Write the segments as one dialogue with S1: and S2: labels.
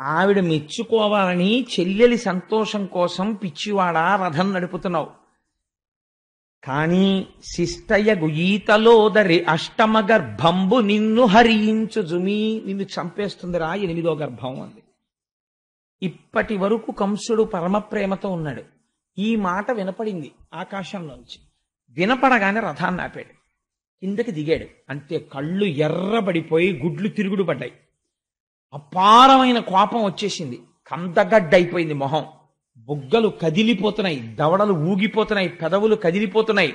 S1: ఆవిడ మెచ్చుకోవాలని చెల్లెలి సంతోషం కోసం పిచ్చివాడా రథం నడుపుతున్నావు. కానీ శిష్టయ గుయీతలోదరి అష్టమ గర్భంబు నిన్ను హరించు జుమి, నిన్ను చంపేస్తుందిరా 8వ గర్భం అంది. ఇప్పటి వరకు కంసుడు పరమ ప్రేమతో ఉన్నాడు. ఈ మాట వినపడింది ఆకాశంలోంచి. వినపడగానే రథాన్ని ఆపాడు, కిందకి దిగాడు. అంతే, కళ్ళు ఎర్రబడిపోయి గుడ్లు తిరుగుడు పడ్డాయి. అపారమైన కోపం వచ్చేసింది. కందగడ్డైపోయింది మొహం, బుగ్గలు కదిలిపోతున్నాయి, దవడలు ఊగిపోతున్నాయి, పెదవులు కదిలిపోతున్నాయి.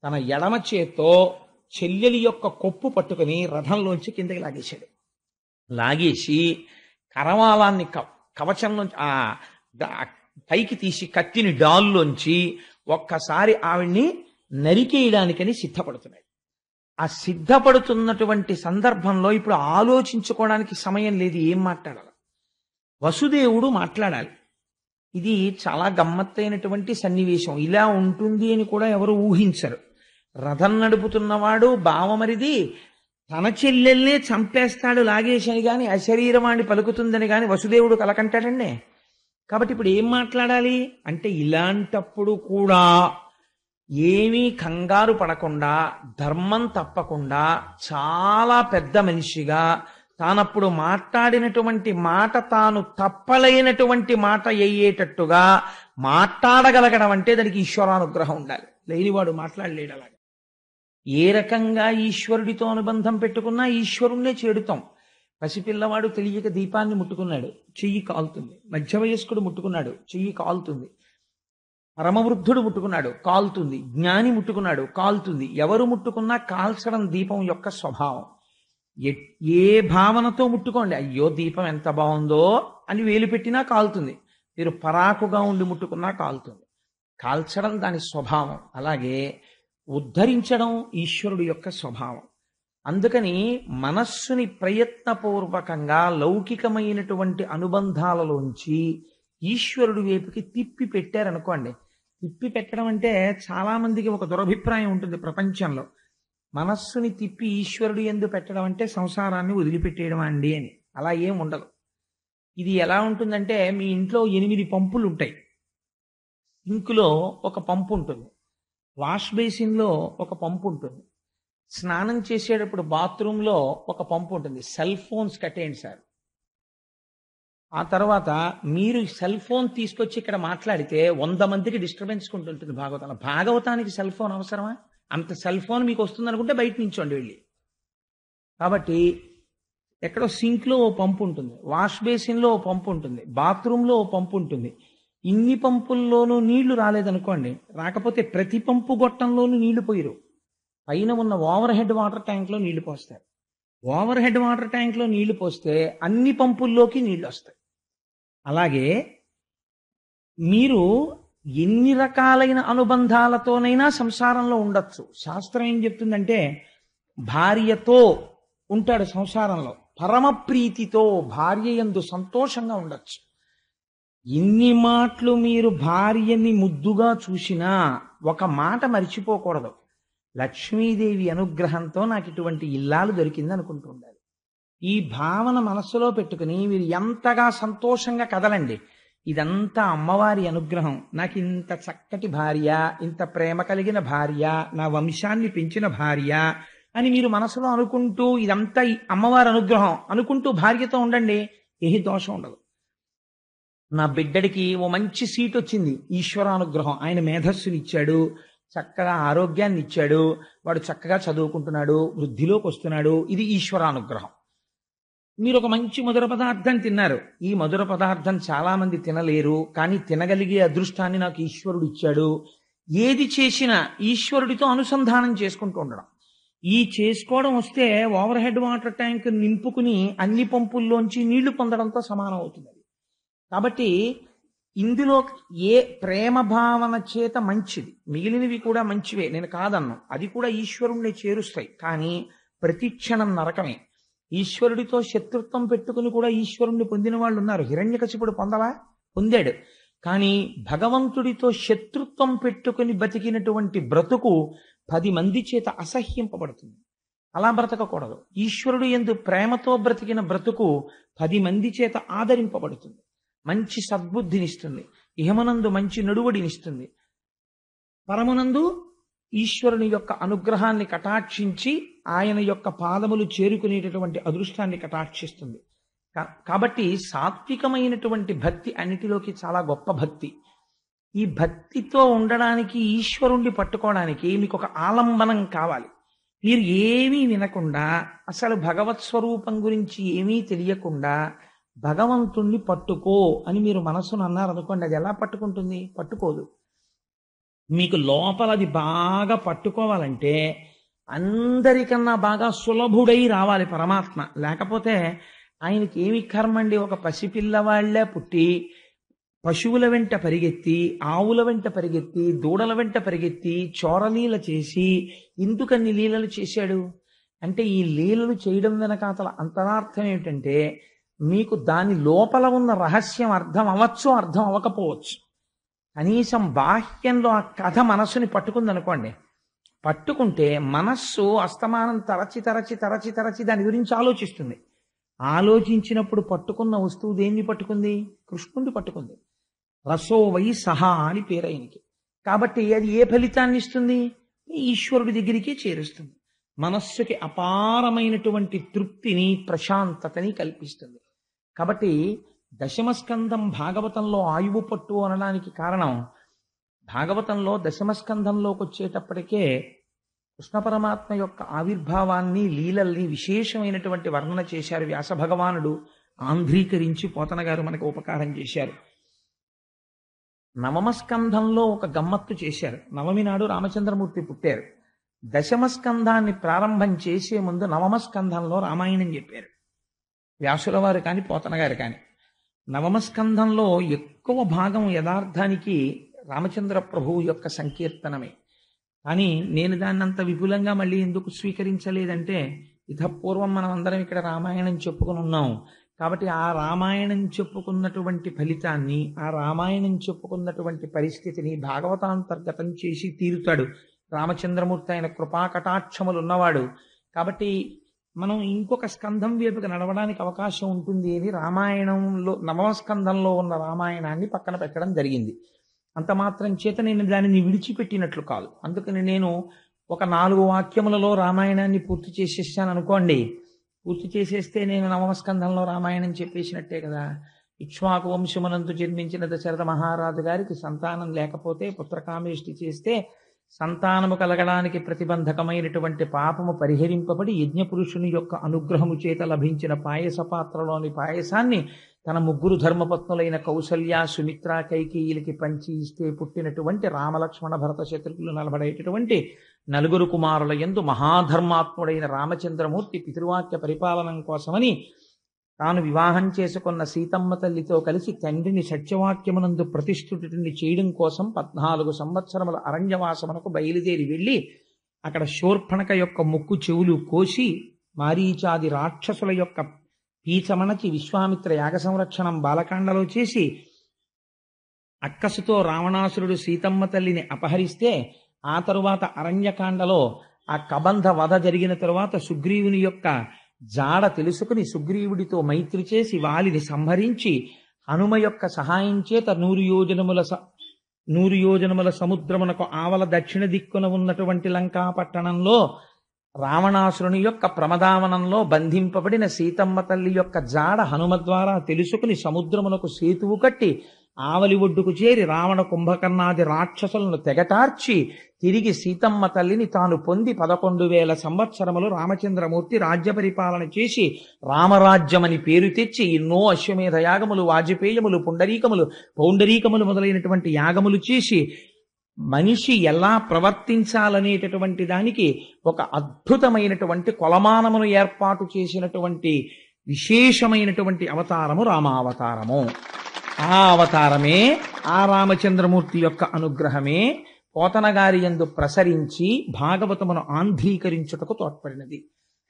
S1: తన ఎడమ చేత్తో చెల్లెలి యొక్క కొప్పు పట్టుకుని రథంలోంచి కిందకి లాగేశాడు. లాగేసి కరవాలాన్ని కవచంలోంచి పైకి తీసి కత్తిని డాల్లోంచి ఒక్కసారి ఆవిడ్ని నరికేయడానికని సిద్ధపడుతున్నాడు. ఆ సిద్ధపడుతున్నటువంటి సందర్భంలో ఇప్పుడు ఆలోచించుకోవడానికి సమయం లేదు, ఏం మాట్లాడాలి. వసుదేవుడు మాట్లాడాలి. ఇది చాలా గమ్మత్తైనటువంటి సన్నివేశం. ఇలా ఉంటుంది అని కూడా ఎవరు ఊహించరు. రథం నడుపుతున్నవాడు బావమరిది తన చెల్లెల్నే చంపేస్తాడు లాగేశని గాని అశరీరవాణి పలుకుతుందని గాని వసుదేవుడు కలకంటాడండి. కాబట్టి ఇప్పుడు ఏం మాట్లాడాలి అంటే, ఇలాంటప్పుడు కూడా ఏమీ కంగారు పడకుండా, ధర్మం తప్పకుండా, చాలా పెద్ద మనిషిగా తానప్పుడు మాట్లాడినటువంటి మాట తాను తప్పలేనటువంటి మాట అయ్యేటట్టుగా మాట్లాడగలగడం అంటే దానికి ఈశ్వరానుగ్రహం ఉండాలి. లేనివాడు మాట్లాడలేడు. అలాగా ఏ రకంగా ఈశ్వరుడితో అనుబంధం పెట్టుకున్నా ఈశ్వరుణ్ణే చేడుతాం. పసిపిల్లవాడు తెలియక దీపాన్ని ముట్టుకున్నాడు, చెయ్యి కాలుతుంది. మధ్య వయస్కుడు ముట్టుకున్నాడు, చెయ్యి కాలుతుంది. పరమవృద్ధుడు ముట్టుకున్నాడు, కాలుతుంది. జ్ఞాని ముట్టుకున్నాడు, కాలుతుంది. ఎవరు ముట్టుకున్నా కాల్చడం దీపం యొక్క స్వభావం. ఏ భావనతో ముట్టుకోండి, అయ్యో దీపం ఎంత బాగుందో అని వేలు పెట్టినా కాలుతుంది. మీరు పరాకుగా ఉండి ముట్టుకున్నా కాలుతుంది. కాల్చడం దాని స్వభావం. అలాగే ఉద్ధరించడం ఈశ్వరుడు యొక్క స్వభావం. అందుకని మనస్సుని ప్రయత్నపూర్వకంగా లౌకికమైనటువంటి అనుబంధాలలోంచి ఈశ్వరుడి వైపుకి తిప్పి పెట్టారనుకోండి. తిప్పి పెట్టడం అంటే చాలా మందికి ఒక దురభిప్రాయం ఉంటుంది ప్రపంచంలో. మనస్సుని తిప్పి ఈశ్వరుడు యందు పెట్టడం అంటే సంసారాన్ని వదిలిపెట్టేయడం అండి అని. అలా ఏం ఉండదు. ఇది ఎలా ఉంటుందంటే, మీ ఇంట్లో 8 పంపులు ఉంటాయి. సింకులో ఒక పంపు ఉంటుంది, వాష్ బేసిన్లో ఒక పంపు ఉంటుంది, స్నానం చేసేటప్పుడు బాత్రూంలో ఒక పంపు ఉంటుంది. సెల్ ఫోన్స్ కట్టేయండి సార్. ఆ తర్వాత మీరు సెల్ ఫోన్ తీసుకొచ్చి ఇక్కడ మాట్లాడితే 100 మందికి డిస్టర్బెన్స్ ఉంటుంది భాగవతానికి సెల్ ఫోన్ అవసరమా? అంత సెల్ ఫోన్ మీకు వస్తుంది అనుకుంటే బయట నుంచోండి వెళ్ళి. కాబట్టి ఎక్కడో సింక్లో ఓ పంపు ఉంటుంది, వాష్ బేసిన్లో ఓ పంపు ఉంటుంది, బాత్రూంలో ఓ పంపు ఉంటుంది. ఇన్ని పంపుల్లోనూ నీళ్లు రాలేదనుకోండి, రాకపోతే ప్రతి పంపు గొట్టంలోనూ నీళ్లు పోయిరు. పైన ఉన్న ఓవర్ హెడ్ వాటర్ ట్యాంక్లో నీళ్లు పోస్తారు. ఓవర్ హెడ్ వాటర్ ట్యాంక్లో నీళ్లు పోస్తే అన్ని పంపుల్లోకి నీళ్లు వస్తాయి. అలాగే మీరు ఎన్ని రకాలైన అనుబంధాలతోనైనా సంసారంలో ఉండొచ్చు. శాస్త్రం ఏం చెప్తుందంటే, భార్యతో ఉంటాడు సంసారంలో, పరమ ప్రీతితో భార్య యందు సంతోషంగా ఉండొచ్చు. ఎన్ని మాటలు మీరు భార్యని ముద్దుగా చూసినా ఒక మాట మర్చిపోకూడదు, లక్ష్మీదేవి అనుగ్రహంతో నాకు ఇటువంటి ఇల్లాలు దొరికింది అనుకుంటూ ఉండాలి. ఈ భావన మనస్సులో పెట్టుకుని మీరు ఎంతగా సంతోషంగా కదలండి. ఇదంతా అమ్మవారి అనుగ్రహం, నాకు ఇంత చక్కటి భార్య, ఇంత ప్రేమ కలిగిన భార్య, నా వంశాన్ని పెంచిన భార్య అని మీరు మనసులో అనుకుంటూ, ఇదంతా అమ్మవారి అనుగ్రహం అనుకుంటూ భార్యతో ఉండండి. ఏ దోషం ఉండదు. నా బిడ్డడికి ఓ మంచి సీట్ వచ్చింది, ఈశ్వరానుగ్రహం. ఆయన మేధస్సుని ఇచ్చాడు, చక్కగా ఆరోగ్యాన్ని ఇచ్చాడు, వాడు చక్కగా చదువుకుంటున్నాడు, వృద్ధిలోకి వస్తున్నాడు. ఇది ఈశ్వరానుగ్రహం. మీరు ఒక మంచి మధుర పదార్థం తిన్నారు. ఈ మధుర పదార్థం చాలా మంది తినలేరు, కానీ తినగలిగే అదృష్టాన్ని నాకు ఈశ్వరుడు ఇచ్చాడు. ఏది చేసినా ఈశ్వరుడితో అనుసంధానం చేసుకుంటూ ఉండడం. ఈ చేసుకోవడం వస్తే ఓవర్ హెడ్ వాటర్ ట్యాంక్ నింపుకుని అన్ని పంపుల్లోంచి నీళ్లు పొందడంతో సమానం అవుతుంది. కాబట్టి ఇందులో ఏ ప్రేమ భావన చేత మంచిది, మిగిలినవి కూడా మంచివే, నేను కాదన్ను. అది కూడా ఈశ్వరుణ్ణి చేరుస్తాయి. కానీ ప్రతి క్షణం నరకమే. ఈశ్వరుడితో శత్రుత్వం పెట్టుకుని కూడా ఈశ్వరుణ్ణి పొందిన వాళ్ళు ఉన్నారు. హిరణ్యకశిపుడు పొందాడు. కానీ భగవంతుడితో శత్రుత్వం పెట్టుకుని బతికినటువంటి బ్రతుకు 10 మంది చేత అసహ్యింపబడుతుంది. అలా బ్రతకకూడదు. ఈశ్వరుడు యందు ప్రేమతో బ్రతికిన బ్రతుకు 10 మంది చేత ఆదరింపబడుతుంది, మంచి సద్బుద్ధినిస్తుంది, ఇహమునందు మంచి నడువడినిస్తుంది, పరమునందు ఈశ్వరుని యొక్క అనుగ్రహాన్ని కటాక్షించి ఆయన యొక్క పాదములు చేరుకునేటటువంటి అదృష్టాన్ని కటాక్షిస్తుంది. కాబట్టి సాత్వికమైనటువంటి భక్తి అన్నిటిలోకి చాలా గొప్ప భక్తి. ఈ భక్తితో ఉండడానికి, ఈశ్వరుణ్ణి పట్టుకోవడానికి మీకు ఒక ఆలంబనం కావాలి. మీరు ఏమీ వినకుండా, అసలు భగవత్ స్వరూపం గురించి ఏమీ తెలియకుండా భగవంతుణ్ణి పట్టుకో అని మీరు మనస్సును అన్నారనుకోండి, అది ఎలా పట్టుకుంటుంది? పట్టుకోదు. మీకు లోపల అది బాగా పట్టుకోవాలంటే అందరికన్నా బాగా సులభుడై రావాలి పరమాత్మ. లేకపోతే ఆయనకి ఏమి కర్మండి? ఒక పసిపిల్లవాళ్లే పుట్టి పశువుల వెంట పరిగెత్తి, ఆవుల వెంట పరిగెత్తి, దూడల వెంట పరిగెత్తి, చోరలీల చేసి ఎందుకన్ని లీలలు చేశాడు అంటే, ఈ లీలలు చేయడం వెనకాతల అంతరార్థం ఏమిటంటే, మీకు దాని లోపల ఉన్న రహస్యం అర్థం అవ్వచ్చు, అర్థం అవ్వకపోవచ్చు. కనీసం బాహ్యంలో ఆ కథ మనస్సుని పట్టుకుందనుకోండి, పట్టుకుంటే మనస్సు అస్తమానం తరచి దాని గురించి ఆలోచిస్తుంది. ఆలోచించినప్పుడు పట్టుకున్న వస్తువు దేన్ని పట్టుకుంది? కృష్ణుడిని పట్టుకుంది. రసో వై సహా అని పేరు ఆయనకి. కాబట్టి అది ఏ ఫలితాన్ని ఇస్తుంది? ఈశ్వరుడి దగ్గరికి చేరుస్తుంది. మనస్సుకి అపారమైనటువంటి తృప్తిని, ప్రశాంతతని కల్పిస్తుంది. కాబట్టి దశమస్కంధం భాగవతంలో ఆయువు పట్టు అనడానికి కారణం, భాగవతంలో దశమస్కంధంలోకి వచ్చేటప్పటికే కృష్ణ పరమాత్మ యొక్క ఆవిర్భావాన్ని, లీలల్ని విశేషమైనటువంటి వర్ణన చేశారు వ్యాస భగవానుడు. ఆంధ్రీకరించి పోతన గారు మనకు ఉపకారం చేశారు. నవమస్కంధంలో ఒక గమ్మత్తు చేశారు. నవమి నాడు రామచంద్రమూర్తి పుట్టారు. దశమస్కంధాన్ని ప్రారంభం చేసే ముందు నవమస్కంధంలో రామాయణం చెప్పారు వ్యాసుల వారు కానీ, పోతన గారు కానీ. నవమస్కంధంలో ఎక్కువ భాగం యథార్థానికి రామచంద్ర ప్రభువు యొక్క సంకీర్తనమే. కానీ నేను దాన్ని అంత విపులంగా మళ్ళీ ఎందుకు స్వీకరించలేదంటే, ఇతపూర్వం మనం అందరం ఇక్కడ రామాయణం చెప్పుకుని ఉన్నాం కాబట్టి ఆ రామాయణం చెప్పుకున్నటువంటి ఫలితాన్ని, ఆ రామాయణం చెప్పుకున్నటువంటి పరిస్థితిని భాగవతాంతర్గతం చేసి తీరుతాడు రామచంద్రమూర్తి. ఆయన కృపా కటాక్షములు ఉన్నవాడు కాబట్టి మనం ఇంకొక స్కంధం వైపుకి నడవడానికి అవకాశం ఉంటుంది అని రామాయణంలో నవమస్కంధంలో ఉన్న రామాయణాన్ని పక్కన పెట్టడం జరిగింది. అంత మాత్రం చేత నేను దానిని విడిచిపెట్టినట్లు కాదు. అందుకని నేను ఒక 4 వాక్యములలో రామాయణాన్ని పూర్తి చేసేసాను అనుకోండి. పూర్తి చేసేస్తే నేను నవమస్కంధంలో రామాయణం చెప్పేసినట్టే కదా. ఇక్ష్వాకు వంశమునందు జన్మించిన దశరథ మహారాజు గారికి సంతానం లేకపోతే పుత్రకామేష్టి చేస్తే సంతానము కలగడానికి ప్రతిబంధకమైనటువంటి పాపము పరిహరింపబడి యజ్ఞపురుషుని యొక్క అనుగ్రహము చేత లభించిన పాయస పాత్రలోని పాయసాన్ని తన 3 ధర్మపత్నులైన కౌసల్య, సుమిత్ర, కైకేయిలకి పంచి ఇస్తే పుట్టినటువంటి రామలక్ష్మణ భరత శత్రుఘ్నులు నలబడేటటువంటి 4 కుమారుల యందు మహాధర్మాత్ముడైన రామచంద్రమూర్తి పితృవాక్య పరిపాలనం కోసమని తాను వివాహం చేసుకున్న సీతమ్మ తల్లితో కలిసి తండ్రిని సత్యవాక్యమునందు ప్రతిష్ఠితుడిని చేయడం కోసం 14 సంవత్సరముల అరణ్యవాసమునకు బయలుదేరి వెళ్ళి అక్కడ శూర్పణఖ యొక్క ముక్కు చెవులు కోసి, మారీచాది రాక్షసుల యొక్క పీచమణచి, విశ్వామిత్ర యాగ సంరక్షణం బాలకాండలో చేసి, అక్కసుతో రావణాసురుడు సీతమ్మ తల్లిని అపహరిస్తే ఆ తరువాత అరణ్యకాండలో ఆ కబంధ వధ జరిగిన తరువాత సుగ్రీవుని యొక్క జాడ తెలుసుకుని సుగ్రీవుడితో మైత్రి చేసి వాలిని సంహరించి హనుమ యొక్క సహాయం చేత 100 యోజనముల సముద్రమునకు ఆవల దక్షిణ దిక్కున ఉన్నటువంటి లంకా పట్టణంలో రావణాసురుని యొక్క ప్రమదావనంలో బంధింపబడిన సీతమ్మ తల్లి యొక్క జాడ హనుమ ద్వారా తెలుసుకుని సముద్రమునకు సేతువు కట్టి ఆవలి ఒడ్డుకు చేరి రావణ కుంభకర్ణాది రాక్షసులను తెగటార్చి తిరిగి సీతమ్మ తల్లిని తాను పొంది 11,000 సంవత్సరములు రామచంద్రమూర్తి రాజ్య పరిపాలన చేసి రామరాజ్యమని పేరు తెచ్చి ఎన్నో అశ్వమేధ యాగములు, వాజపేయములు, పౌండరీకములు మొదలైనటువంటి యాగములు చేసి మనిషి ఎలా ప్రవర్తించాలనేటటువంటి దానికి ఒక అద్భుతమైనటువంటి కొలమానమును ఏర్పాటు చేసినటువంటి విశేషమైనటువంటి అవతారము రామావతారము. ఆ అవతారమే, ఆ రామచంద్రమూర్తి యొక్క అనుగ్రహమే పోతన గారి యందు ప్రసరించి భాగవతమును ఆంధ్రీకరించుటకు తోడ్పడినది.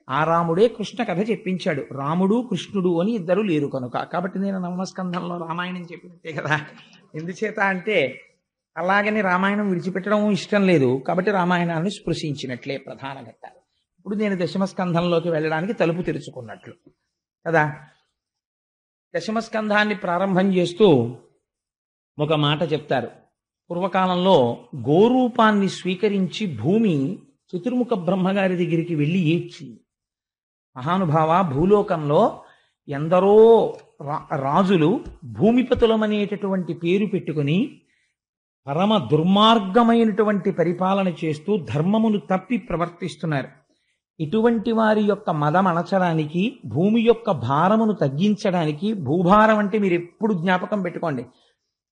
S1: ఆ రాముడే కృష్ణ కథ చెప్పించాడు. రాముడు కృష్ణుడు అని ఇద్దరు లేరు కనుక. కాబట్టి నేను నవమస్కంధంలో రామాయణం చెప్పినట్టే కదా. ఎందుచేత అంటే అలాగని రామాయణం విడిచిపెట్టడం ఇష్టం లేదు కాబట్టి రామాయణాన్ని స్పృశించినట్లే ప్రధాన ఘట్టాలు. ఇప్పుడు నేను దశమస్కంధంలోకి వెళ్ళడానికి తలుపు తెరుచుకున్నట్లు కదా. దశమస్కంధాన్ని ప్రారంభం చేస్తూ ఒక మాట చెప్తారు. పూర్వకాలంలో గోరూపాన్ని స్వీకరించి భూమి చతుర్ముఖ బ్రహ్మగారి దగ్గరికి వెళ్ళి ఏడ్చింది. మహానుభావ, భూలోకంలో ఎందరో రాజులు భూమిపతులమనేటటువంటి పేరు పెట్టుకుని పరమ దుర్మార్గమైనటువంటి పరిపాలన చేస్తూ ధర్మమును తప్పి ప్రవర్తిస్తున్నారు. ఇటువంటి వారి యొక్క మదం అణచడానికి, భూమి యొక్క భారమును తగ్గించడానికి, భూభారం అంటే మీరు ఎప్పుడు జ్ఞాపకం పెట్టుకోండి,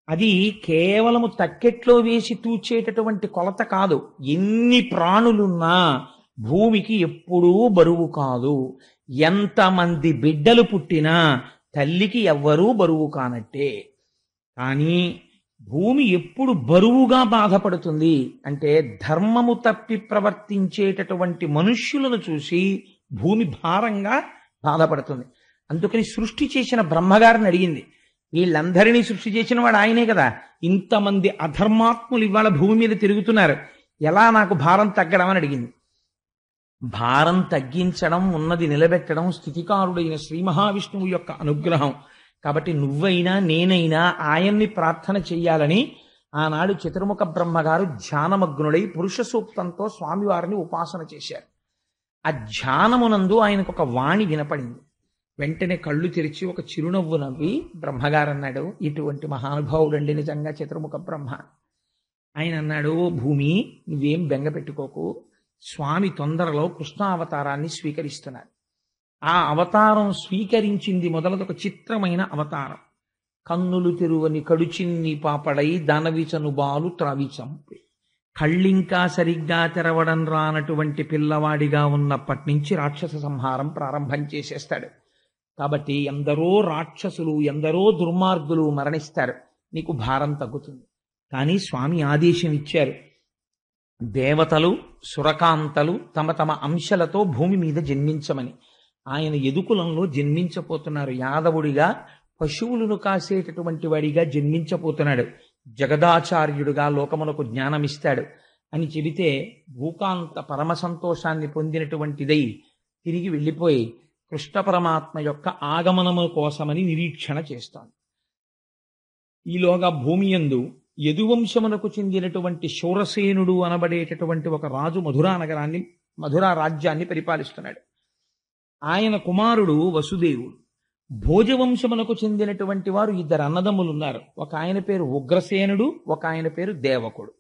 S1: అది కేవలము తక్కెట్లో వేసి తూచేటటువంటి కొలత కాదు. ఎన్ని ప్రాణులున్నా భూమికి ఎప్పుడూ బరువు కాదు. ఎంతమంది బిడ్డలు పుట్టినా తల్లికి ఎవ్వరూ బరువు కానట్టే. కానీ భూమి ఎప్పుడు బరువుగా బాధపడుతుంది అంటే ధర్మము తప్పి ప్రవర్తించేటటువంటి మనుష్యులను చూసి భూమి భారంగా బాధపడుతుంది. అందుకని సృష్టి చేసిన బ్రహ్మగారిని అడిగింది, వీళ్ళందరినీ సృష్టి చేసిన వాడు ఆయనే కదా, ఇంతమంది అధర్మాత్ములు ఇవాళ భూమి మీద తిరుగుతున్నారు, ఎలా నాకు భారం తగ్గడం అని అడిగింది. భారం తగ్గించడం, ఉన్నది నిలబెట్టడం స్థితికారుడైన శ్రీ మహావిష్ణువు యొక్క అనుగ్రహం. కాబట్టి నువ్వైనా నేనైనా ఆయన్ని ప్రార్థన చెయ్యాలని ఆనాడు చతుర్ముఖ బ్రహ్మగారు ధ్యానమగ్నుడై పురుష సూక్తంతో స్వామివారిని ఉపాసన చేశారు. ఆ ధ్యానమునందు ఆయనకు ఒక వాణి వినపడింది. వెంటనే కళ్ళు తెరిచి ఒక చిరునవ్వు నవ్వి బ్రహ్మగారు అన్నాడు, ఇటువంటి మహానుభావుడండి నిజంగా చతుర్ముఖ బ్రహ్మ. ఆయన అన్నాడు, ఓ భూమి, నువ్వేం బెంగ పెట్టుకోకు, స్వామి తొందరలో కృష్ణావతారాన్ని స్వీకరిస్తున్నారు. ఆ అవతారం స్వీకరించింది మొదలదొక చిత్రమైన అవతారం. కన్నులు తెరువని కడుచిన్ని పాపడై దానవిచను బాలు త్రావి చంపి, కళ్ళింకా సరిగ్గా తెరవడం రానటువంటి పిల్లవాడిగా ఉన్నప్పటి నుంచి రాక్షస సంహారం ప్రారంభం చేసేస్తాడు. కాబట్టి ఎందరో రాక్షసులు, ఎందరో దుర్మార్గులు మరణిస్తారు, నీకు భారం తగ్గుతుంది. కానీ స్వామి ఆదేశం ఇచ్చారు, దేవతలు సురకాంతలు తమ తమ అంశలతో భూమి మీద జన్మించమని. ఆయన యదుకులంలో జన్మించపోతున్నారు. యాదవుడిగా పశువులను కాసేటటువంటి వాడిగా జన్మించపోతున్నాడు. జగదాచార్యుడుగా లోకమునకు జ్ఞానమిస్తాడు అని చెబితే భూకాంత పరమ సంతోషాన్ని పొందినటువంటిదై తిరిగి వెళ్ళిపోయి కృష్ణ పరమాత్మ యొక్క ఆగమనము కోసమని నిరీక్షణ చేస్తాను. ఈలోగా భూమి యందు యదువంశమునకు చెందినటువంటి శూరసేనుడు అనబడేటటువంటి ఒక రాజు మధురా రాజ్యాన్ని పరిపాలిస్తున్నాడు. ఆయన కుమారుడు వసుదేవుడు. భోజవంశమునకు చెందినటువంటి వారు ఇద్దరు అన్నదమ్ములు ఉన్నారు. ఒక ఆయన పేరు ఉగ్రసేనుడు, ఒక ఆయన పేరు దేవకుడు.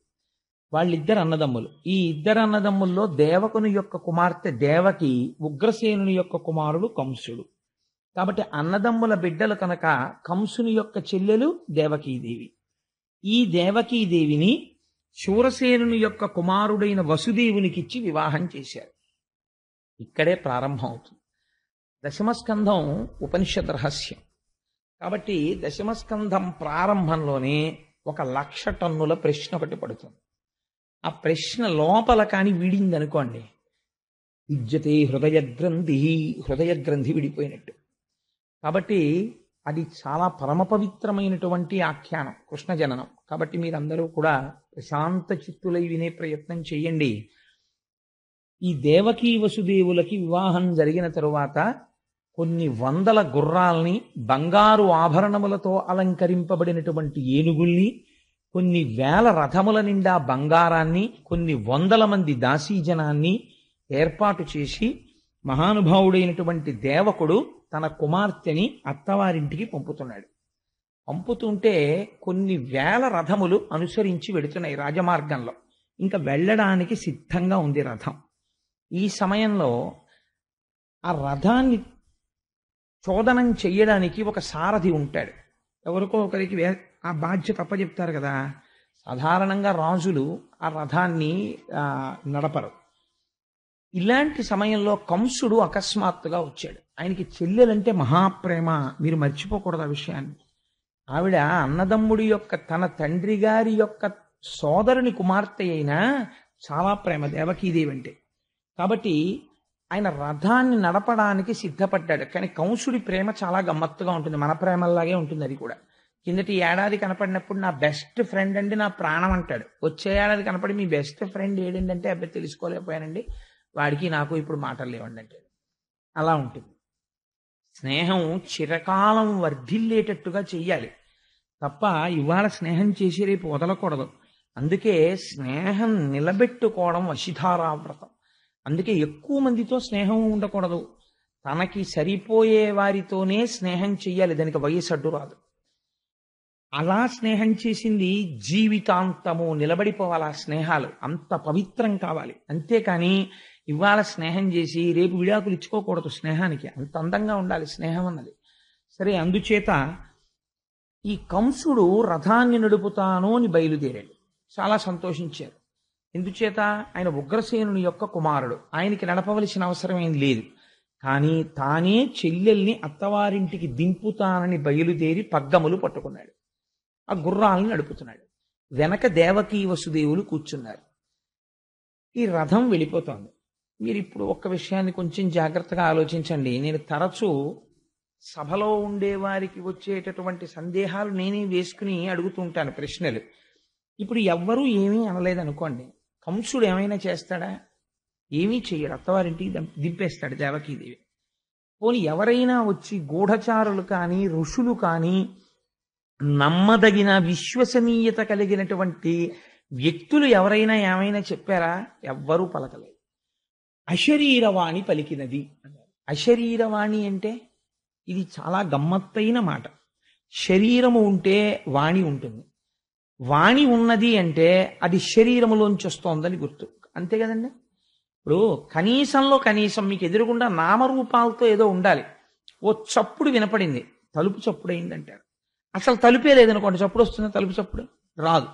S1: వాళ్ళిద్దరు అన్నదమ్ములు. ఈ ఇద్దరు అన్నదమ్ముల్లో దేవకుని యొక్క కుమార్తె దేవకి, ఉగ్రసేనుని యొక్క కుమారుడు కంసుడు. కాబట్టి అన్నదమ్ముల బిడ్డలు కనుక కంసుని యొక్క చెల్లెలు దేవకీదేవి. ఈ దేవకీదేవిని శూరసేనుని యొక్క కుమారుడైన వసుదేవునికిచ్చి వివాహం చేశారు. ఇక్కడే ప్రారంభం అవుతుంది. దశమస్కంధం ఉపనిషద్ రహస్యం. కాబట్టి దశమస్కంధం ప్రారంభంలోనే 1,00,000 టన్నుల ప్రశ్న ఒకటి పడుతుంది. ఆ ప్రశ్న లోపల కాని విడింది అనుకోండి, విద్యతే హృదయ గ్రంథి విడిపోయినట్టు. కాబట్టి అది చాలా పరమ పవిత్రమైనటువంటి ఆఖ్యానం, కృష్ణ జననం. కాబట్టి మీరందరూ కూడా ప్రశాంత చిత్తులై వినే ప్రయత్నం చేయండి. ఈ దేవకీ వసుదేవులకి వివాహం జరిగిన తరువాత కొన్ని వందల గుర్రాల్ని, బంగారు ఆభరణములతో అలంకరింపబడినటువంటి ఏనుగుల్ని, కొన్ని వేల రథముల నిండా బంగారాన్ని, కొన్ని వందల మంది దాసీజనాన్ని ఏర్పాటు చేసి మహానుభావుడైనటువంటి దేవకుడు తన కుమార్తెని అత్తవారింటికి పంపుతున్నాడు. పంపుతుంటే కొన్ని వేల రథములు అనుసరించి వెడుతున్నాయి రాజమార్గంలో. ఇంకా వెళ్ళడానికి సిద్ధంగా ఉంది రథం. ఈ సమయంలో ఆ రథాన్ని చోదనం చెయ్యడానికి ఒక సారథి ఉంటాడు. ఎవరికో ఒకరికి ఆ బాధ్యత అప్పచెప్తారు కదా. సాధారణంగా రాజులు ఆ రథాన్ని నడపరు. ఇలాంటి సమయంలో కంసుడు అకస్మాత్తుగా వచ్చాడు. ఆయనకి చెల్లెలంటే మహాప్రేమ, మీరు మర్చిపోకూడదు ఆ విషయాన్ని. ఆవిడ అన్నదమ్ముడి యొక్క, తన తండ్రి గారి యొక్క సోదరుని కుమార్తె అయినా చాలా ప్రేమ దేవకీదేవి అంటే. కాబట్టి ఆయన రథాన్ని నడపడానికి సిద్ధపడ్డాడు. కానీ కంసుడి ప్రేమ చాలా గమ్మత్తుగా ఉంటుంది, మన ప్రేమలాగే ఉంటుంది. అది కూడా కిందటి ఏడాది కనపడినప్పుడు నా బెస్ట్ ఫ్రెండ్ అండి, నా ప్రాణం అంటాడు. వచ్చే ఏడాది కనపడి మీ బెస్ట్ ఫ్రెండ్ ఏడండి అంటే అబ్బాయి తెలుసుకోలేకపోయానండి, వాడికి నాకు ఇప్పుడు మాటలు లేవండి అంటే అలా ఉంటుంది. స్నేహం చిరకాలం వర్ధిల్లేటట్టుగా చెయ్యాలి తప్ప ఇవాళ స్నేహం చేసి రేపు వదలకూడదు. అందుకే స్నేహం నిలబెట్టుకోవడం వశిధారావ్రతం. అందుకే ఎక్కువ మందితో స్నేహం ఉండకూడదు. తనకి సరిపోయే వారితోనే స్నేహం చెయ్యాలి, దానికి వయసు అడ్డు రాదు. అలా స్నేహం చేసింది జీవితాంతము నిలబడిపోవాలి. ఆ స్నేహాలు అంత పవిత్రం కావాలి. అంతేకాని ఇవాళ స్నేహం చేసి రేపు విడాకులు ఇచ్చుకోకూడదు. స్నేహానికి అంత అందంగా ఉండాలి స్నేహం అన్నది. సరే, అందుచేత ఈ కంసుడు రథాన్ని నడుపుతాను అని బయలుదేరాడు. చాలా సంతోషించారు. ఎందుచేత ఆయన ఉగ్రసేనుని యొక్క కుమారుడు, ఆయనకి నడపవలసిన అవసరం ఏం లేదు. కానీ తానే చెల్లెల్ని అత్తవారింటికి దింపుతానని బయలుదేరి పగ్గములు పట్టుకున్నాడు. ఆ గుర్రాలను నడుపుతున్నాడు. వెనక దేవకీ వసుదేవులు కూర్చున్నారు. ఈ రథం వెళ్ళిపోతోంది. మీరు ఇప్పుడు ఒక్క విషయాన్ని కొంచెం జాగ్రత్తగా ఆలోచించండి. నేను తరచూ సభలో ఉండేవారికి వచ్చేటటువంటి సందేహాలు నేనే వేసుకుని అడుగుతుంటాను ప్రశ్నలు. ఇప్పుడు ఎవ్వరూ ఏమీ అనలేదనుకోండి, కంసుడు ఏమైనా చేస్తాడా? ఏమీ చెయ్యడు. అత్తవారింటికి దింపేస్తాడు దేవకీదేవి. పోనీ ఎవరైనా వచ్చి గూఢచారులు కానీ ఋషులు కానీ నమ్మదగిన విశ్వసనీయత కలిగినటువంటి వ్యక్తులు ఎవరైనా ఏమైనా చెప్పారా? ఎవ్వరూ పలకలేదు. అశరీరవాణి పలికినది అన్నారు. అశరీరవాణి అంటే ఇది చాలా గమ్మత్తైన మాట. శరీరము ఉంటే వాణి ఉంటుంది. వాణి ఉన్నది అంటే అది శరీరములోంచి వస్తోందని గుర్తు. అంతే కదండి. ఇప్పుడు కనీసంలో కనీసం మీకు ఎదురుగుండా నామరూపాలతో ఏదో ఉండాలి. ఓ చప్పుడు వినపడింది, తలుపు చప్పుడు అయిందంటారు. అసలు తలుపే లేదనుకోండి, చప్పుడు వస్తుంది, తలుపు చప్పుడు రాదు.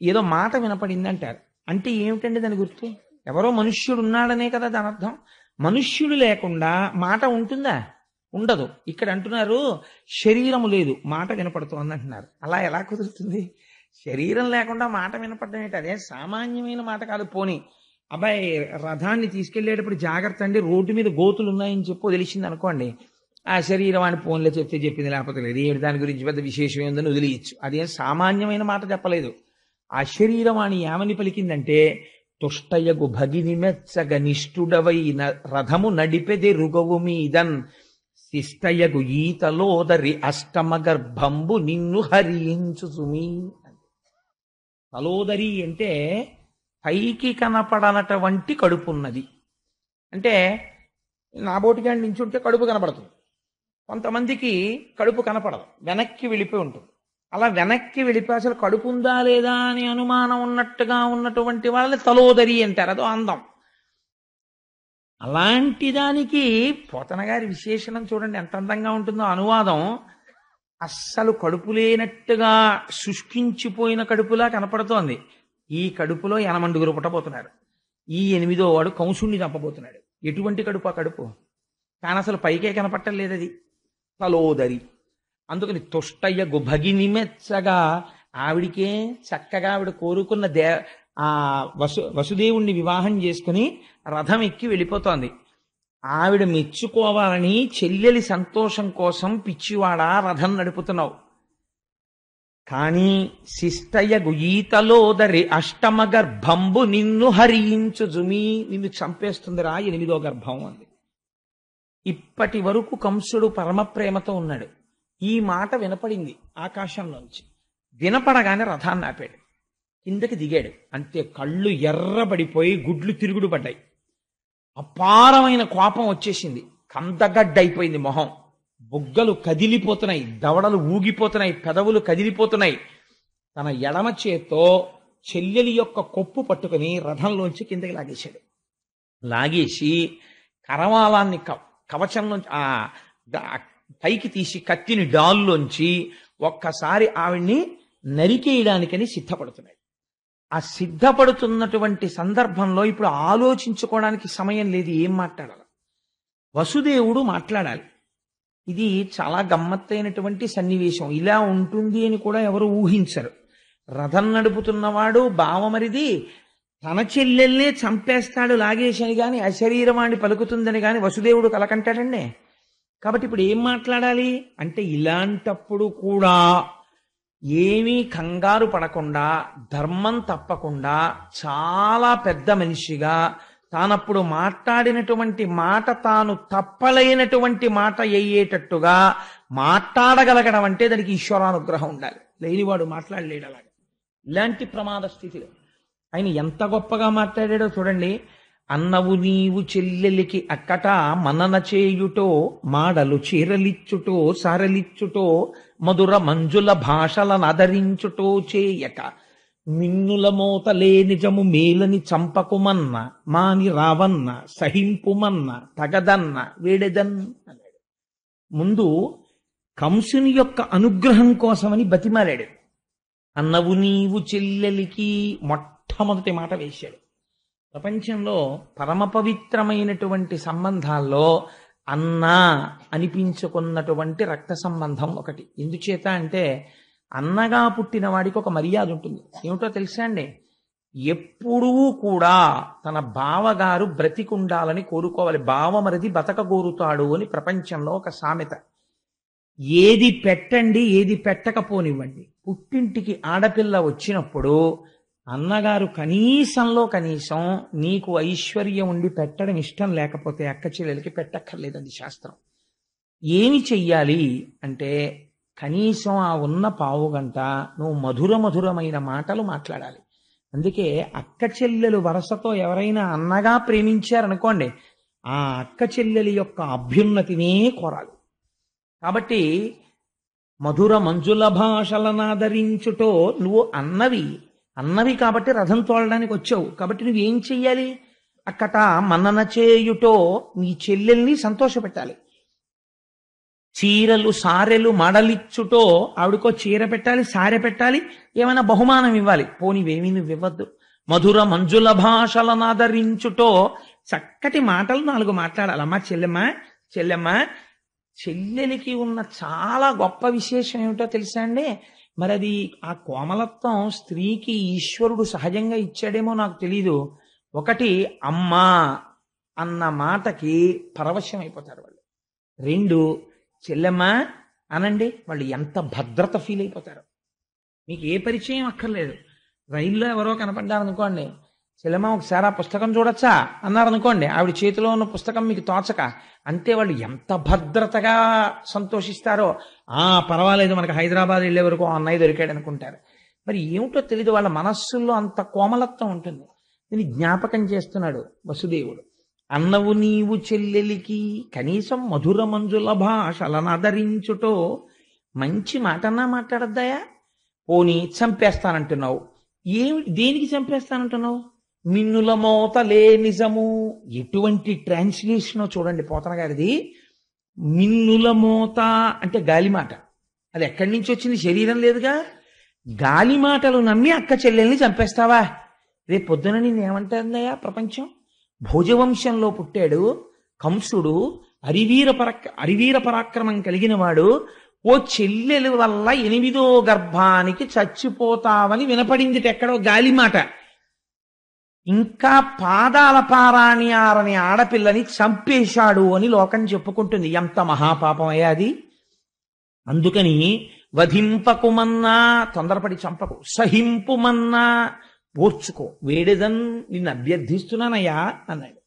S1: ఏదో మాట వినపడింది అంటారు. అంటే ఏమిటండి దాని గుర్తు? ఎవరో మనుష్యుడు ఉన్నాడనే కదా దాని అర్థం. మనుష్యుడు లేకుండా మాట ఉంటుందా? ఉండదు. ఇక్కడ అంటున్నారు శరీరము లేదు, మాట వినపడుతోంది అంటున్నారు. అలా ఎలా కుదురుతుంది? శరీరం లేకుండా మాట వినపడడం ఏంటి? అదే సామాన్యమైన మాట కాదు. పోనీ అబ్బాయి రథాన్ని తీసుకెళ్లేటప్పుడు జాగ్రత్త అండి, రోడ్డు మీద గోతులు ఉన్నాయని చెప్పు తెలిసింది అనుకోండి, ఆ శరీరవాణి ఫోన్లో చెప్తే చెప్పింది, లేకపోతే లేదు, ఏడు దాని గురించి పెద్ద విశేషం ఏందని వదిలేయచ్చు. అదేం సామాన్యమైన మాట చెప్పలేదు. ఆ శరీరవాణి ఏమని పలికిందంటే, తుష్టయగు భగిని మెచ్చగ నిష్ఠుడవైన రథము నడిపెది రుగవు మీదన్ శిష్టయగు ఈతలోదరి అష్టమ గర్భంబు నిన్ను హరించు సుమీ. తలోదరి అంటే పైకి కనపడనటువంటి కడుపున్నది. అంటే నా బోటిగాడి నించుంటే కడుపు కనపడుతుంది, కొంతమందికి కడుపు కనపడదు, వెనక్కి వెళ్ళిపోయి ఉంటుంది. అలా వెనక్కి వెళ్ళిపోయి అసలు కడుపు ఉందా లేదా అని అనుమానం ఉన్నట్టుగా ఉన్నటువంటి వాళ్ళని తలోదరి అంటారు. అదో అందం. అలాంటి దానికి పోతన గారి విశేషణం చూడండి ఎంత అందంగా ఉంటుందో. అనువాదం అస్సలు కడుపు లేనట్టుగా శుష్కించిపోయిన కడుపులా కనపడుతోంది. ఈ కడుపులో 8 పుట్టబోతున్నారు. ఈ 8వ వాడు కంసుణ్ణి చంపబోతున్నాడు. ఎటువంటి కడుపు ఆ కడుపు? కానీ అసలు పైకే కనపట్టలేదు అది. తలోదరి. అందుకని తుష్టయ్య గుభగిని మెచ్చగా ఆవిడికే చక్కగా ఆవిడ కోరుకున్న ఆ వసుదేవుణ్ణి వివాహం చేసుకుని రథం ఎక్కి వెళ్ళిపోతోంది. ఆవిడ మెచ్చుకోవాలని చెల్లెలి సంతోషం కోసం పిచ్చివాడా రథం నడుపుతున్నావు. కానీ శిష్టయ్యగు ఈతలోదరి అష్టమ గర్భంబు నిన్ను హరించు జుమి, నిన్ను చంపేస్తుందిరా 8వ గర్భం అంది. ఇప్పటి వరకు కంసుడు పరమ ప్రేమతో ఉన్నాడు. ఈ మాట వినపడింది ఆకాశంలోంచి. వినపడగానే రథాన్ని ఆపాడు, కిందకి దిగాడు. అంతే, కళ్ళు ఎర్రబడిపోయి గుడ్లు తిరుగుడు పడ్డాయి. అపారమైన కోపం వచ్చేసింది. కందగడ్డైపోయింది మొహం, బుగ్గలు కదిలిపోతున్నాయి, దవడలు ఊగిపోతున్నాయి, పెదవులు కదిలిపోతున్నాయి. తన ఎడమ చేత్తో చెల్లెలి యొక్క కొప్పు పట్టుకుని రథంలోంచి కిందకి లాగేశాడు. లాగేసి కరవాలాన్ని కవచంలోంచి పైకి తీసి కత్తిని డాల్లోంచి ఒక్కసారి ఆవిడ్ని నరికేయడానికని సిద్ధపడుతున్నాడు. ఆ సిద్ధపడుతున్నటువంటి సందర్భంలో ఇప్పుడు ఆలోచించుకోవడానికి సమయం లేదు, ఏం మాట్లాడాలి. వసుదేవుడు మాట్లాడాలి. ఇది చాలా గమ్మత్తైనటువంటి సన్నివేశం. ఇలా ఉంటుంది అని కూడా ఎవరు ఊహించరు. రథం నడుపుతున్నవాడు బావమరిది తన చెల్లెల్నే చంపేస్తాడు లాగేశని గాని అశరీరవాణి పలుకుతుందని గాని వసుదేవుడు కలకంటాడండి. కాబట్టి ఇప్పుడు ఏం మాట్లాడాలి అంటే, ఇలాంటప్పుడు కూడా ఏమీ కంగారు పడకుండా ధర్మం తప్పకుండా చాలా పెద్ద మనిషిగా తానప్పుడు మాట్లాడినటువంటి మాట తాను తప్పలేనటువంటి మాట అయ్యేటట్టుగా మాట్లాడగలగడం అంటే దానికి ఈశ్వరానుగ్రహం ఉండాలి. లేనివాడు మాట్లాడలేడు అలాగా. ఇలాంటి ప్రమాద స్థితిలో ఆయన ఎంత గొప్పగా మాట్లాడాడో చూడండి. అన్నవు నీవు చెల్లెలికి అక్కట మనన చేయుటో మాడలు చీరలిచ్చుటో సారలిచ్చుటో మధుర మంజుల భాషలను ఆదరించుటో చేయక మిన్నుల మోతలే నిజము మేలని చంపకుమన్న మాని రావన్న సహింపుమన్న తగదన్న వేడెదన్ అన్నాడు. ముందు కంసుని యొక్క అనుగ్రహం కోసమని బతిమాలాడు. అన్నవు నీవు చెల్లెలికి మొట్టమొదటి మాట వేశాడు. ప్రపంచంలో పరమ పవిత్రమైనటువంటి సంబంధాల్లో అన్న అనిపించుకున్నటువంటి రక్త సంబంధం ఒకటి. ఎందుచేత అంటే అన్నగా పుట్టిన వాడికి ఒక మర్యాద ఉంటుంది. ఏమిటో తెలుసా అండి? ఎప్పుడూ కూడా తన బావగారు బ్రతికుండాలని కోరుకోవాలి. బావమరిది బతకగోరుతాడు అని ప్రపంచంలో ఒక సామెత. ఏది పెట్టండి, ఏది పెట్టకపోనివ్వండి, పుట్టింటికి ఆడపిల్ల వచ్చినప్పుడు అన్నగారు కనీసంలో కనీసం నీకు ఐశ్వర్యం ఉండి పెట్టడం ఇష్టం లేకపోతే అక్క చెల్లెలకి పెట్టక్కర్లేదండి శాస్త్రం. ఏమి చెయ్యాలి అంటే కనీసం ఆ ఉన్న పావుగంట నువ్వు మధురమైన మాటలు మాట్లాడాలి. అందుకే అక్క చెల్లెలు వరసతో ఎవరైనా అన్నగా ప్రేమించారనుకోండి, ఆ అక్క చెల్లెలి యొక్క అభ్యున్నతినే కోరాలి. కాబట్టి మధుర మంజుల భాషలనాదరించుటో నువ్వు అన్నవి కాబట్టి రథం తోలడానికి వచ్చావు. కాబట్టి నువ్వేం చెయ్యాలి? అక్కట మన్నన చేయుటో నీ చెల్లెల్ని సంతోషపెట్టాలి. చీరలు సారెలు మడలిచ్చుటో ఆవిడకో చీర పెట్టాలి, సారె పెట్టాలి, ఏమైనా బహుమానం ఇవ్వాలి. పోనివేమీ నువ్వు ఇవ్వద్దు. మధుర మంజుల భాషలనాదరించుటో చక్కటి మాటలు 4 మాట్లాడాలి. అమ్మా చెల్లెమ్మ చెల్లెలికి ఉన్న చాలా గొప్ప విశేషం ఏమిటో తెలుసా అండి? మరి అది ఆ కోమలత్వం స్త్రీకి ఈశ్వరుడు సహజంగా ఇచ్చాడేమో నాకు తెలీదు. ఒకటి, అమ్మా అన్న మాటకి పరవశం అయిపోతారు వాళ్ళు. 2, చెల్లెమ్మ అనండి, వాళ్ళు ఎంత భద్రత ఫీల్ అయిపోతారు. మీకు ఏ పరిచయం అక్కర్లేదు. రైల్లో ఎవరో కనపడ్డారనుకోండి, చెల్లెమ్మ ఒకసారి ఆ పుస్తకం చూడొచ్చా అన్నారనుకోండి, ఆవిడ చేతిలో ఉన్న పుస్తకం మీకు తోచక, అంతే వాళ్ళు ఎంత భద్రతగా సంతోషిస్తారో. పర్వాలేదు, మనకు హైదరాబాద్ వెళ్ళే వరకు అన్నయ్య దొరికాడు అనుకుంటారు. మరి ఏమిటో తెలీదు, వాళ్ళ మనస్సుల్లో అంత కోమలత్వం ఉంటుంది. దీన్ని జ్ఞాపకం చేస్తున్నాడు వసుదేవుడు. అన్నవు నీవు చెల్లెలికి కనీసం మధుర మంజుల భాషలను ఆదరించుటో, మంచి మాటన్నా మాట్లాడద్దాయా? పోనీ చంపేస్తానంటున్నావు. దేనికి చంపేస్తానంటున్నావు? మిన్నుల మోతలే నిజము. ఎటువంటి ట్రాన్స్లేషనో చూడండి పోతన గారిది. మిన్నుల మోత అంటే గాలిమాట. అది ఎక్కడి నుంచి వచ్చింది? శరీరం లేదుగా. గాలి మాటలు నమ్మి అక్క చెల్లెల్ని చంపేస్తావా? రేపు పొద్దున నేనేమంటాందయ్యా ప్రపంచం? భోజవంశంలో పుట్టాడు కంసుడు, అరివీర పరాక్రమం కలిగిన వాడు. ఓ చెల్లెలు వల్ల 8వ గర్భానికి చచ్చిపోతావని వినపడింది ఎక్కడో గాలిమాట. ఇంకా పాదాల పారాణ్యారని ఆడపిల్లని చంపేశాడు అని లోకం చెప్పుకుంటుంది. ఎంత మహాపాపం అయ్యా అది. అందుకని వధింపకుమన్నా, తొందరపడి చంపకు, సహింపుమన్నా ఓర్చుకో, వేడెదన్ నిన్ను అభ్యర్థిస్తున్నానయ్యా అన్నాడు.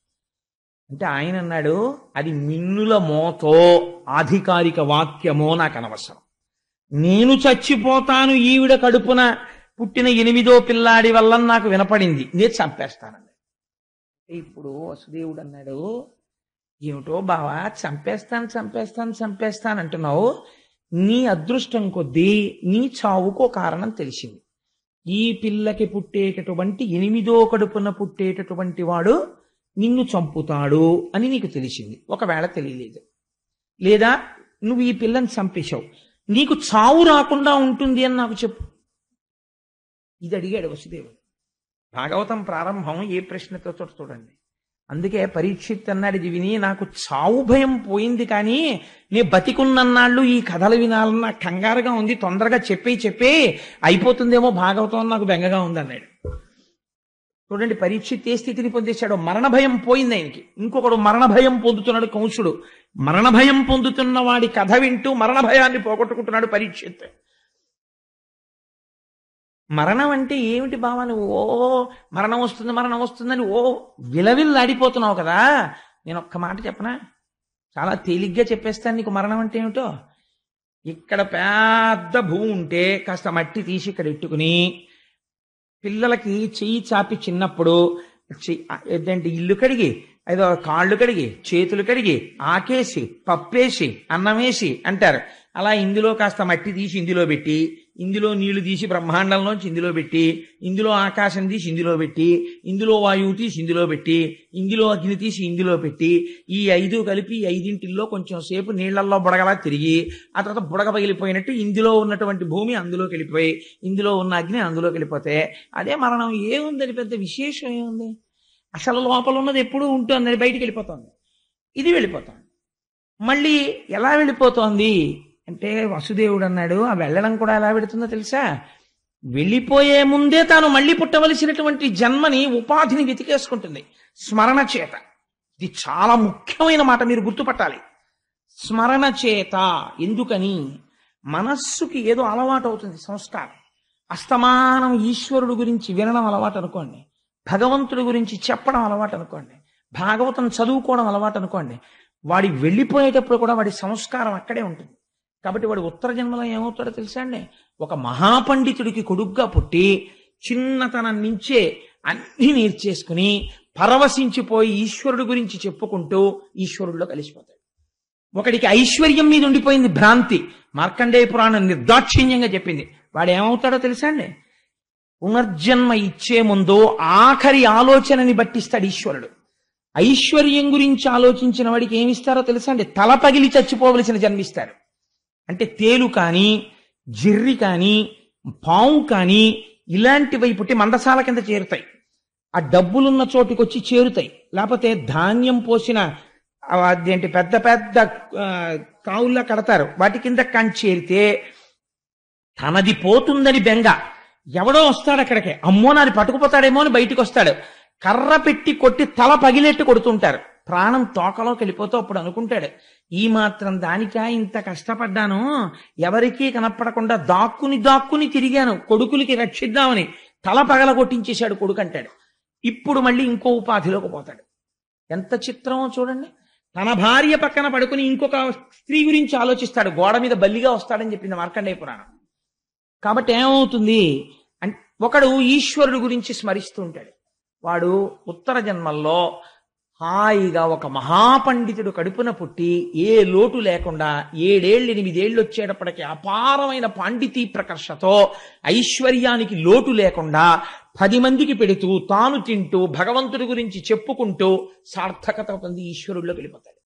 S1: అంటే ఆయన అన్నాడు, అది మిన్నుల మోతో ఆధికారిక వాక్యమో నాకు అనవసరం. నేను చచ్చిపోతాను ఈవిడ కడుపున పుట్టిన 8వ పిల్లాడి వల్ల నాకు వినపడింది, నేను చంపేస్తానన్నాడు. ఇప్పుడు వసుదేవుడు అన్నాడు, ఏమిటో బావా చంపేస్తాను అంటున్నావు. నీ అదృష్టం కొద్దీ నీ చావుకో కారణం తెలిసింది. ఈ పిల్లకి పుట్టేటటువంటి 8వ కడుపున పుట్టేటటువంటి వాడు నిన్ను చంపుతాడు అని నీకు తెలిసింది. ఒకవేళ తెలియలేదు, లేదా నువ్వు ఈ పిల్లని చంపేశావు, నీకు చావు రాకుండా ఉంటుంది అని నాకు చెప్పు. ఇది అడిగాడు వసుదేవుడు. భాగవతం ప్రారంభం ఏ ప్రశ్నతో చూడండి. అందుకే పరీక్షిత్ అన్నాడు, ఇది విని నాకు చావు భయం పోయింది, కానీ నే బతికున్నన్నాళ్ళు ఈ కథలు వినాలన్న కంగారుగా ఉంది, తొందరగా చెప్పే అయిపోతుందేమో భాగవతం, నాకు బెంగగా ఉంది అన్నాడు. చూడండి పరీక్షిత్ ఏ స్థితిని పొందేశాడో. మరణ భయం పోయింది ఆయనకి. ఇంకొకడు మరణ భయం పొందుతున్నాడు కంసుడు. మరణ భయం పొందుతున్న వాడి కథ వింటూ మరణ భయాన్ని పోగొట్టుకుంటున్నాడు పరీక్షిత్. మరణం అంటే ఏమిటి భావాలు? ఓ మరణం వస్తుంది మరణం వస్తుందని ఓ విలవిల్లాడిపోతున్నావు కదా. నేను ఒక్క మాట చెప్పనా, చాలా తేలిగ్గా చెప్పేస్తాను నీకు మరణం అంటే ఏమిటో. ఇక్కడ పెద్ద భూమి ఉంటే కాస్త మట్టి తీసి ఇక్కడ ఎట్టుకుని పిల్లలకి చెయ్యి చాపి చిన్నప్పుడు ఏంటంటే ఇల్లు కడిగి ఏదో కాళ్ళు కడిగి చేతులు కడిగి ఆకేసి పప్పేసి అన్నమేసి అంటారు. అలా ఇందులో కాస్త మట్టి తీసి ఇందులో పెట్టి, ఇందులో నీళ్లు తీసి బ్రహ్మాండంలోంచి ఇందులో పెట్టి, ఇందులో ఆకాశం తీసి ఇందులో పెట్టి, ఇందులో వాయువు తీసి ఇందులో పెట్టి, ఇందులో అగ్ని తీసి ఇందులో పెట్టి, ఈ 5 కలిపి 5 కొంచెం సేపు నీళ్లలో బుడగలా తిరిగి ఆ తర్వాత బుడగ పగిలిపోయినట్టు ఇందులో ఉన్నటువంటి భూమి అందులోకి వెళ్ళిపోయి, ఇందులో ఉన్న అగ్ని అందులోకి వెళ్ళిపోతే అదే మరణం. ఏముందని పెద్ద విశేషం ఏముంది? అసలు లోపల ఉన్నది ఎప్పుడూ ఉంటుంది, అది బయటికి వెళ్ళిపోతుంది. ఇది వెళ్ళిపోతుంది. మళ్ళీ ఎలా వెళ్ళిపోతోంది అంటే వసుదేవుడు అన్నాడు, ఆ వెళ్ళడం కూడా ఎలా పెడుతుందో తెలుసా? వెళ్ళిపోయే ముందే తాను మళ్ళీ పుట్టవలసినటువంటి జన్మని ఉపాధిని వెతికేసుకుంటుంది స్మరణ చేత. ఇది చాలా ముఖ్యమైన మాట, మీరు గుర్తుపట్టాలి. స్మరణ చేత. ఎందుకని? మనస్సుకి ఏదో అలవాటు అవుతుంది, సంస్కారం. అస్తమానం ఈశ్వరుడు గురించి వినడం అలవాటు అనుకోండి, భగవంతుడి గురించి చెప్పడం అలవాటు అనుకోండి, భాగవతం చదువుకోవడం అలవాటు అనుకోండి, వాడి వెళ్ళిపోయేటప్పుడు కూడా వాడి సంస్కారం అక్కడే ఉంటుంది. కాబట్టి వాడు ఉత్తర జన్మలో ఏమవుతాడో తెలుసా అండి? ఒక మహాపండితుడికి కొడుగ్గా పుట్టి చిన్నతనం నుంచే అన్ని నేర్చేసుకుని పరవశించిపోయి ఈశ్వరుడు గురించి చెప్పుకుంటూ ఈశ్వరుడిలో కలిసిపోతాడు. ఒకడికి ఐశ్వర్యం మీద ఉండిపోయింది భ్రాంతి, మార్కండేయ పురాణం నిర్దాక్షిణ్యంగా చెప్పింది. వాడు ఏమవుతాడో తెలుసా అండి? పునర్జన్మ ఇచ్చే ముందు ఆఖరి ఆలోచనని బట్టిస్తాడు ఈశ్వరుడు. ఐశ్వర్యం గురించి ఆలోచించిన వాడికి ఏమిస్తారో తెలుసా అండి? తల పగిలి చచ్చిపోవలసిన జన్మిస్తారు. అంటే తేలు కానీ, జిర్రి కానీ, పాము కానీ ఇలాంటివి పుట్టి మందసాల కింద చేరుతాయి. ఆ డబ్బులున్న చోటుకి వచ్చి చేరుతాయి. లేకపోతే ధాన్యం పోసిన అదేంటి పెద్ద పెద్ద కావుల్లా కడతారు, వాటి కింద కానీ చేరితే తనది పోతుందని బెంగ. ఎవడో వస్తాడు అక్కడికి, అమ్మో నాది పట్టుకుపోతాడేమో అని బయటికి వస్తాడు. కర్ర పెట్టి కొట్టి తల పగిలేట్టు కొడుతుంటారు. ప్రాణం తోకలోకి వెళ్ళిపోతూ అప్పుడు అనుకుంటాడు, ఈ మాత్రం దానికా ఇంత కష్టపడ్డాను, ఎవరికీ కనపడకుండా దాక్కుని తిరిగాను కొడుకులకి రక్షిద్దామని, తల పగల కొట్టించేశాడు కొడుకు అంటాడు. ఇప్పుడు మళ్ళీ ఇంకో ఉపాధిలోకి పోతాడు. ఎంత చిత్రమో చూడండి. తన భార్య పక్కన పడుకుని ఇంకొక స్త్రీ గురించి ఆలోచిస్తాడు, గోడ మీద బల్లిగా వస్తాడని చెప్పింది మార్కండేయ పురాణం. కాబట్టి ఏమవుతుంది అంటే ఒకడు ఈశ్వరుడు గురించి స్మరిస్తూ ఉంటాడు. వాడు ఉత్తర జన్మల్లో హాయిగా ఒక మహాపండితుడు కడుపున పుట్టి ఏ లోటు లేకుండా 7 ఏళ్ళు 8 ఏళ్ళు వచ్చేటప్పటికి అపారమైన పాండితీ ప్రకర్షతో ఐశ్వర్యానికి లోటు లేకుండా 10 మందికి పెడుతూ తాను తింటూ భగవంతుడి గురించి చెప్పుకుంటూ సార్థకత పొంది ఈశ్వరుడిలోకి వెళ్ళిపోతాడు.